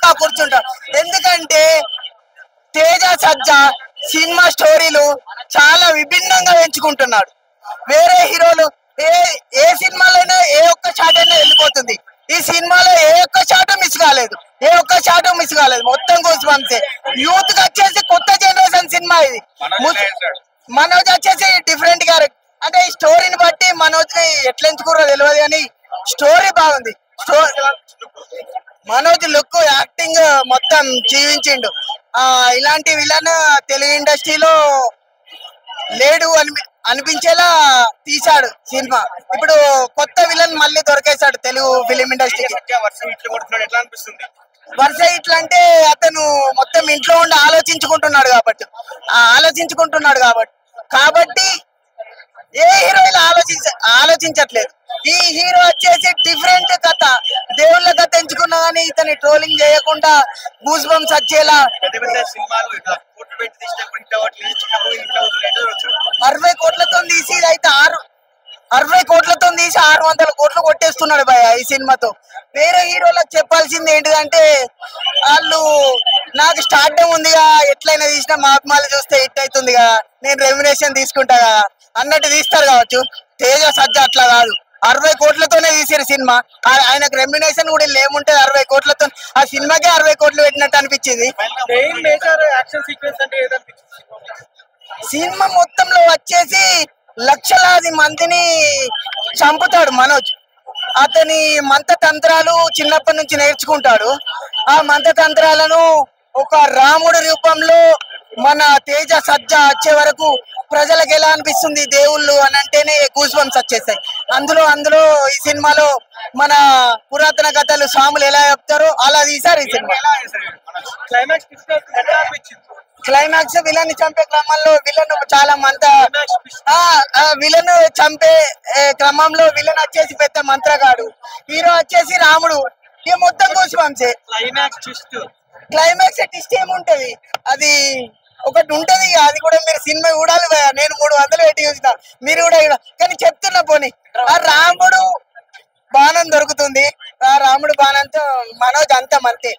గా కూర్చుంటాడు. ఎందుకంటే తేజ సజ్జా సినిమా స్టోరీలు చాలా విభిన్నంగా ఎంచుకుంటున్నాడు. వేరే హీరోలు ఏ ఏ సినిమాలోనే ఏ ఒక్క షాట్ అయినా వెళ్ళిపోతుంది. ఈ సినిమాలో ఏ ఒక్క షాట్ మిస్ కాలేదు, మొత్తం గూస్బంప్సే. యూత్ కి వచ్చేసి కొత్త జనరేషన్ సినిమా ఇది. మనోజ్ వచ్చేసి డిఫరెంట్ క్యారెక్టర్. అంటే ఈ స్టోరీని బట్టి మనోజ్ ని ఎట్లా ఎంచుకున్నారో తెలియదు కానీ స్టోరీ బాగుంది. మనోజ్ లుక్, యాక్టింగ్ మొత్తం జీవించిండు. ఇలాంటి విలన్ తెలుగు ఇండస్ట్రీలో లేడు అనిపించేలా తీశాడు సినిమా. ఇప్పుడు కొత్త విలన్ మళ్ళీ దొరికేశాడు తెలుగు ఫిలిం ఇండస్ట్రీకి. వరుస ఇట్లా అంటే అతను మొత్తం ఇంట్లో ఉండి ఆలోచించుకుంటున్నాడు కాబట్టి ఏ హీరో ఇలా ఆలోచించట్లేదు. ఈ హీరో వచ్చేసి డిఫరెంట్ కథ, దేవుళ్ళ కథ ఎంచుకున్నా కానీ ఇతని ట్రోలింగ్ చేయకుండా గూస్ బంప్స్ వచ్చేలా 60 కోట్లతో తీసి అయితే 60 కోట్లతో తీసి 600 కోట్లు కొట్టేస్తున్నాడు భయ ఈ సినిమాతో. వేరే హీరోలకు చెప్పాల్సింది ఏంటిదంటే వాళ్ళు నాకు స్టార్టమ్ ఉందిగా, ఎట్లయినా తీసినా మా అభిమానులు చూస్తే హిట్ అవుతుంది కదా, నేను రెమ్యునేషన్ తీసుకుంటా కదా అన్నట్టు తీస్తారు కావచ్చు. తేజ సజ్జా అట్లా కాదు, 60 కోట్లతోనే తీసారు సినిమా. ఆయనకు రెమ్యునేషన్ కూడా ఏముంటది, 60 కోట్లతో ఆ సినిమాకే 60 కోట్లు పెట్టినట్టు అనిపించింది. సినిమా మొత్తంలో వచ్చేసి లక్షలాది మందిని చంపుతాడు మనోజ్. అతని మంత్రతంత్రాలు చిన్నప్పటి నుంచి నేర్చుకుంటాడు. ఆ మంత్రతంత్రాలను ఒక రాముడి రూపంలో మన తేజ సజ్జా వచ్చే వరకు ప్రజలకు ఎలా అనిపిస్తుంది దేవుళ్ళు అని అంటేనే గూస్ బంప్స్ వచ్చేస్తాయి. అందులో ఈ సినిమాలో మన పురాతన కథలు స్వాములు ఎలా చెప్తారో అలా తీశారు ఈ సినిమా. క్లైమాక్స్ విలన్ చంపే క్రమంలో విలన్ చాలా విలన్ చంపే క్రమంలో విలన్ వచ్చేసి పెద్ద మంత్రగాడు, హీరో వచ్చేసి రాముడు. ఇక మొత్తం గూస్ బంప్సే. క్లైమాక్స్ ట్విస్ట్ ఏముంటది, అది ఒకటి ఉంటది. అది కూడా మీరు సినిమా చూడాలి భయ. నేను 300 పెట్టి చూసిన, మీరు కూడా కానీ చెప్తున్నా పోనీ ఆ రాముడు బాణం దొరుకుతుంది. ఆ రాముడు బాణంతో మనోజ్ అంతా మంతే.